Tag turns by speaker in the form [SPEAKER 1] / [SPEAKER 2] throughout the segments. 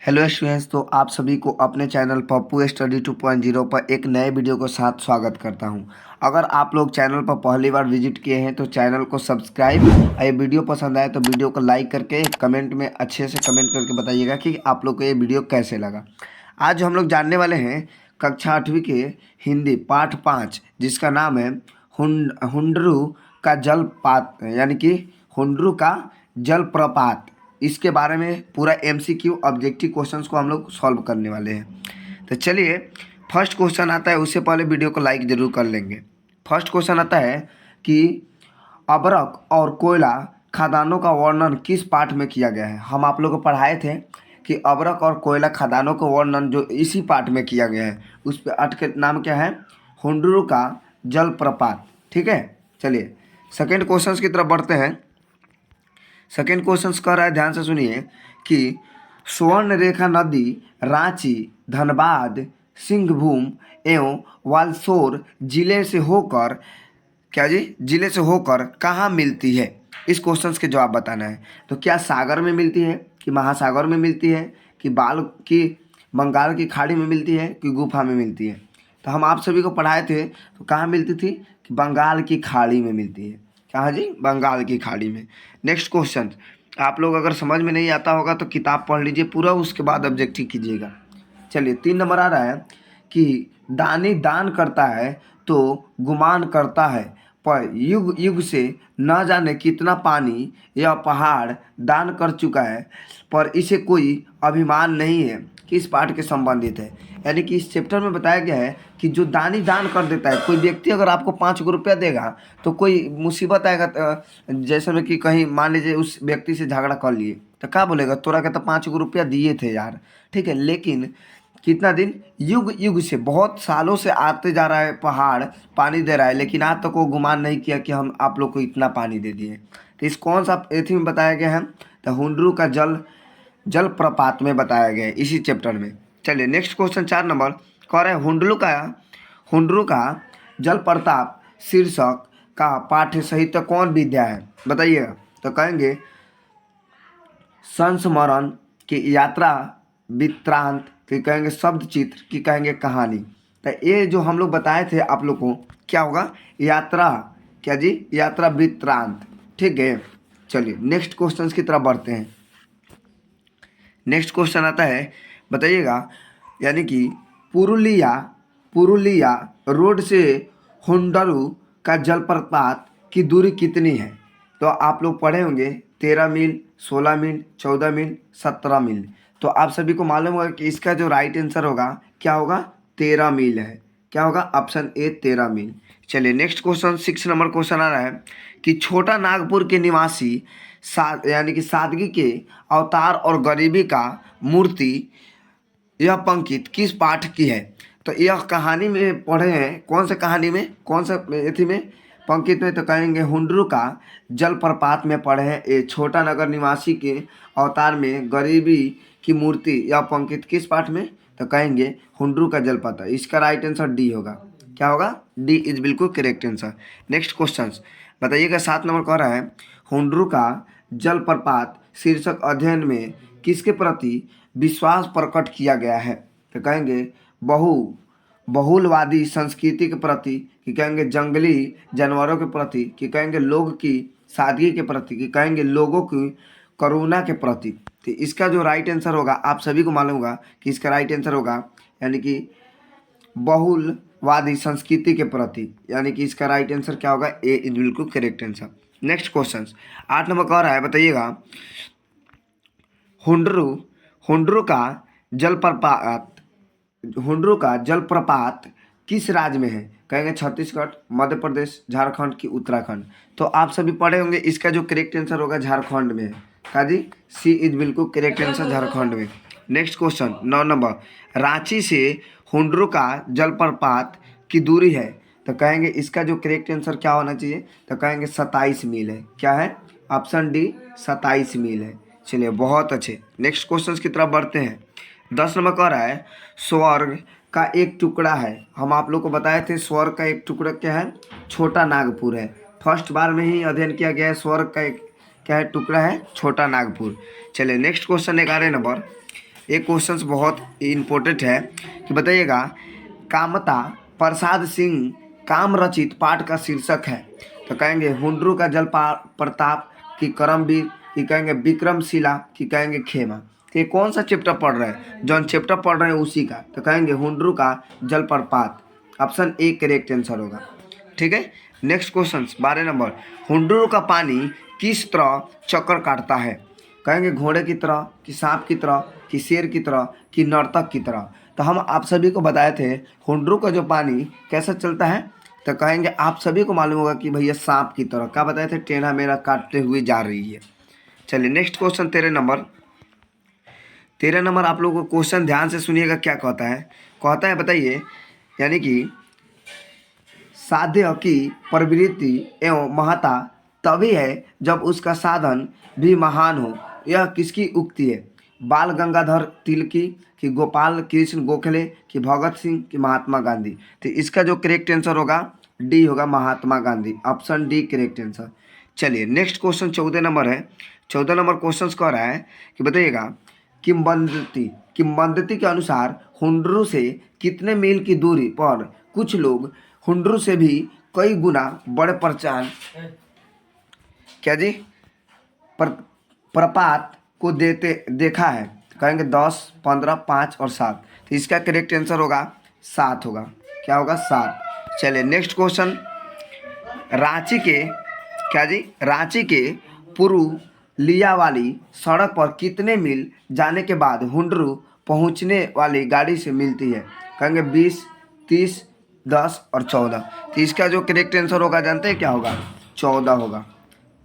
[SPEAKER 1] Hello students, तो आप सभी को अपने चैनल पप्पू स्टडी 2.0 पर एक नए वीडियो के साथ स्वागत करता हूं। अगर आप लोग चैनल पर पहली बार विजिट किए हैं तो चैनल को सब्सक्राइब और ये वीडियो पसंद आए तो वीडियो को लाइक करके कमेंट में अच्छे से कमेंट करके बताइएगा कि आप लोग को ये वीडियो कैसे लगा। आज हम लोग जानने वाले हैं कक्षा 8वीं के हिंदी पाठ 5, जिसका नाम है हुंडरू का जलपात, यानी कि हुंडरू का जलप्रपात। इसके बारे में पूरा एमसीक्यू ऑब्जेक्टिव क्वेश्चंस को हम लोग सॉल्व करने वाले हैं। तो चलिए, फर्स्ट क्वेश्चन आता है, उससे पहले वीडियो को लाइक जरूर कर लेंगे। फर्स्ट क्वेश्चन आता है कि अबरक और कोयला खदानों का वर्णन किस पाठ में किया गया है। हम आप लोग को पढ़ाए थे कि अबरक और कोयला खदानों का वर्णन जो इसी पाठ में किया गया है, उस पर पाठ का नाम क्या है? हुंडरू का जलप्रपात। ठीक है, चलिए सेकेंड क्वेश्चन की तरफ बढ़ते हैं। सेकेंड क्वेश्चन कह रहा है, ध्यान से सुनिए, कि स्वर्ण रेखा नदी रांची, धनबाद, सिंहभूम एवं वालसोर जिले से होकर जिले से होकर कहाँ मिलती है? इस क्वेश्चन के जवाब बताना है। तो क्या सागर में मिलती है, कि महासागर में मिलती है, कि बंगाल की खाड़ी में मिलती है, कि गुफा में मिलती है? तो हम आप सभी को पढ़ाए थे, तो कहाँ मिलती थी? कि बंगाल की खाड़ी में मिलती है। कहाँ जी? बंगाल की खाड़ी में। नेक्स्ट क्वेश्चन, आप लोग अगर समझ में नहीं आता होगा तो किताब पढ़ लीजिए पूरा, उसके बाद ऑब्जेक्टिव कीजिएगा। चलिए 3 नंबर आ रहा है कि दानी दान करता है तो गुमान करता है, पर युग युग से न जाने कितना पानी यह पहाड़ दान कर चुका है, पर इसे कोई अभिमान नहीं है। किस पाठ के संबंधित है? यानी कि इस चैप्टर में बताया गया है कि जो दानी दान कर देता है, कोई व्यक्ति अगर आपको 5 रुपया देगा तो कोई मुसीबत आएगा, जैसे में कि कहीं मान लीजिए उस व्यक्ति से झगड़ा कर लिए तो क्या बोलेगा? तोरा के तो 5 रुपया दिए थे यार। ठीक है, लेकिन कितना दिन, युग युग से, बहुत सालों से आते जा रहा है पहाड़ पानी दे रहा है, लेकिन आज तक वो गुमान नहीं किया कि हम आप लोग को इतना पानी दे दिए। तो इस कौन सा एथी में बताया गया है? तो हुंडरू का जलप्रपात में बताया गया है, इसी चैप्टर में। चलिए नेक्स्ट क्वेश्चन 4 नंबर कह रहे हैं, हुंडरू का जलप्रताप शीर्षक का पाठ्य साहित्य कौन विद्या है? बताइएगा। तो कहेंगे संस्मरण की यात्रा वृत्तांत, कि कहेंगे शब्द चित्र, कि कहेंगे कहानी। तो ये जो हम लोग बताए थे आप लोग को, क्या होगा? यात्रा, क्या जी? यात्रा वृत्तांत। ठीक है, चलिए नेक्स्ट क्वेश्चन की तरफ बढ़ते हैं। नेक्स्ट क्वेश्चन आता है, बताइएगा, यानी कि पुरुलिया रोड से हुंडरू का जलप्रपात की दूरी कितनी है? तो आप लोग पढ़े होंगे 13 मील, 16 मील, 14 मील, 17 मील। तो आप सभी को मालूम होगा कि इसका जो राइट आंसर होगा क्या होगा? 13 मील है। क्या होगा? ऑप्शन ए 13 मील। चलिए नेक्स्ट क्वेश्चन 6 नंबर क्वेश्चन आ रहा है कि छोटा नागपुर के निवासी यानी कि सादगी के अवतार और गरीबी का मूर्ति यह पंक्ति किस पाठ की है? तो यह कहानी में पढ़े हैं, कौन सा कहानी में, कौन सा एथी में, पंक्ति में? तो कहेंगे हुंडरू का जलप्रपात में पढ़े हैं। ये छोटा नगर निवासी के अवतार में गरीबी की मूर्ति, यह पंक्ति किस पाठ में? तो कहेंगे हुंडरू का जलप्रपात। इसका राइट आंसर डी होगा। क्या होगा? डी इज बिल्कुल करेक्ट आंसर। नेक्स्ट क्वेश्चन बताइएगा, 7 नंबर कह रहा है, हुंडरू का जलप्रपात शीर्षक अध्ययन में किसके प्रति विश्वास प्रकट किया गया है? तो कहेंगे बहुलवादी संस्कृति के प्रति, कि कहेंगे जंगली जानवरों के प्रति, कि कहेंगे लोग की सादगी के प्रति, कि कहेंगे लोगों की करुणा के प्रति। तो इसका जो राइट आंसर होगा, आप सभी को मालूम होगा कि इसका राइट आंसर होगा, यानी कि बहुलवादी संस्कृति के प्रति, यानी कि इसका राइट आंसर क्या होगा? ए इज बिल्कुल correct answer. Next question 8 number कह रहा है, बताइएगा, हुंडरू का जलप्रपात किस राज्य में है? कहेंगे छत्तीसगढ़, मध्य प्रदेश, झारखंड की उत्तराखंड। तो आप सभी पढ़े होंगे, इसका जो करेक्ट आंसर होगा झारखंड में है। का जी? सी इज बिल्कुल करेक्ट आंसर, झारखंड में। नेक्स्ट क्वेश्चन 9 नंबर, रांची से हुंडरू का जलप्रपात की दूरी है? तो कहेंगे इसका जो करेक्ट आंसर क्या होना चाहिए? तो कहेंगे 27 मील है। क्या है? ऑप्शन डी 27 मील है। चलिए बहुत अच्छे। नेक्स्ट क्वेश्चन की तरफ बढ़ते हैं। 10 नंबर कह रहा है, स्वर्ग का एक टुकड़ा है। हम आप लोग को बताए थे स्वर्ग का एक टुकड़ा क्या है? छोटा नागपुर है। फर्स्ट बार में ही अध्ययन किया गया है, स्वर्ग का एक क्या है? टुकड़ा है छोटा नागपुर। चलिए नेक्स्ट क्वेश्चन 11 नंबर, एक क्वेश्चन बहुत इम्पोर्टेंट है कि बताइएगा, कामता प्रसाद सिंह काम रचित पाठ का शीर्षक है। तो कहेंगे हुंड्रू का जल प्रताप, कि करमवीर, कि कहेंगे विक्रमशिला, कि कहेंगे खेमा। तो ये कौन सा चैप्टर पढ़ रहे हैं, जौन चैप्टर पढ़ रहे हैं उसी का। तो कहेंगे हुंड्रू का जलप्रपात, ऑप्शन ए करेक्ट आंसर होगा। ठीक है, नेक्स्ट क्वेश्चन 12 नंबर, हुंड्रू का पानी किस तरह चक्कर काटता है। कहेंगे घोड़े की तरह, कि सांप की तरह, कि शेर की तरह, कि नर्तक की तरह। तो हम आप सभी को बताए थे हुंड्रू का जो पानी कैसा चलता है। तो कहेंगे आप सभी को मालूम होगा कि भैया सांप की तरह, क्या बताए थे, टेढ़ा मेढ़ा काटते हुए जा रही है। चलिए नेक्स्ट क्वेश्चन 13 नंबर आप लोगों को क्वेश्चन ध्यान से सुनिएगा क्या कहता है। कहता है बताइए, यानी कि साध्य की प्रवृत्ति एवं महत्ता तभी है जब उसका साधन भी महान हो। यह किसकी उक्ति है। बाल गंगाधर तिलकी, कि गोपाल कृष्ण गोखले, कि भगत सिंह, कि महात्मा गांधी। तो इसका जो करेक्ट आंसर होगा डी होगा, Mahatma Gandhi, option D correct answer. चलिए नेक्स्ट क्वेश्चन 14 नंबर है। 14 नंबर क्वेश्चन कह रहा है कि बताइएगा, किंवदंती के अनुसार हुंड्रू से कितने मील की दूरी पर कुछ लोग हुंड्रू से भी कई गुना बड़े प्रचार क्या जी प्रपात को देखा है। कहेंगे 10, 15, 5 और 7। तो इसका करेक्ट आंसर होगा 7 होगा। क्या होगा, 7। चलिए नेक्स्ट क्वेश्चन, रांची के रांची के पुरुलिया वाली सड़क पर कितने मील जाने के बाद हुंड्रू पहुंचने वाली गाड़ी से मिलती है। कहेंगे 20, 30, 10 और 14। तो इसका जो करेक्ट आंसर होगा जानते हैं क्या होगा, 14 होगा।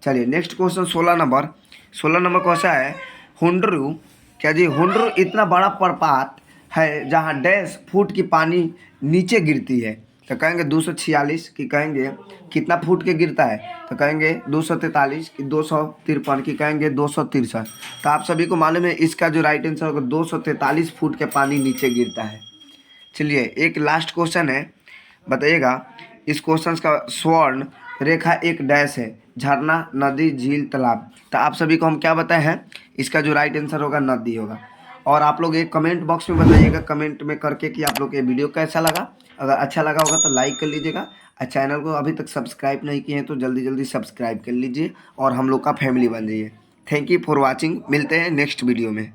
[SPEAKER 1] चलिए next question 16 number. 16 number question है, हुंड्रू हुंड्रू इतना बड़ा प्रपात है जहाँ डैश फुट की पानी नीचे गिरती है। तो कहेंगे 246, कि कहेंगे कितना फुट के गिरता है। तो कहेंगे 243, कि 253, कि कहेंगे 263। तो आप सभी को मालूम है इसका जो राइट आंसर होगा 243 फुट के पानी नीचे गिरता है। चलिए एक लास्ट क्वेश्चन है, बताइएगा इस क्वेश्चन का स्वर्ण रेखा एक डैश है, झरना, नदी, झील, तालाब। तो आप सभी को हम क्या बताए हैं, इसका जो राइट आंसर होगा नदी होगा। और आप लोग एक कमेंट बॉक्स में बताइएगा कमेंट में करके कि आप लोग ये वीडियो कैसा लगा। अगर अच्छा लगा होगा तो लाइक कर लीजिएगा, और चैनल को अभी तक सब्सक्राइब नहीं किए हैं तो जल्दी जल्दी सब्सक्राइब कर लीजिए और हम लोग का फैमिली बन जाइए। थैंक यू फॉर वॉचिंग, मिलते हैं नेक्स्ट वीडियो में।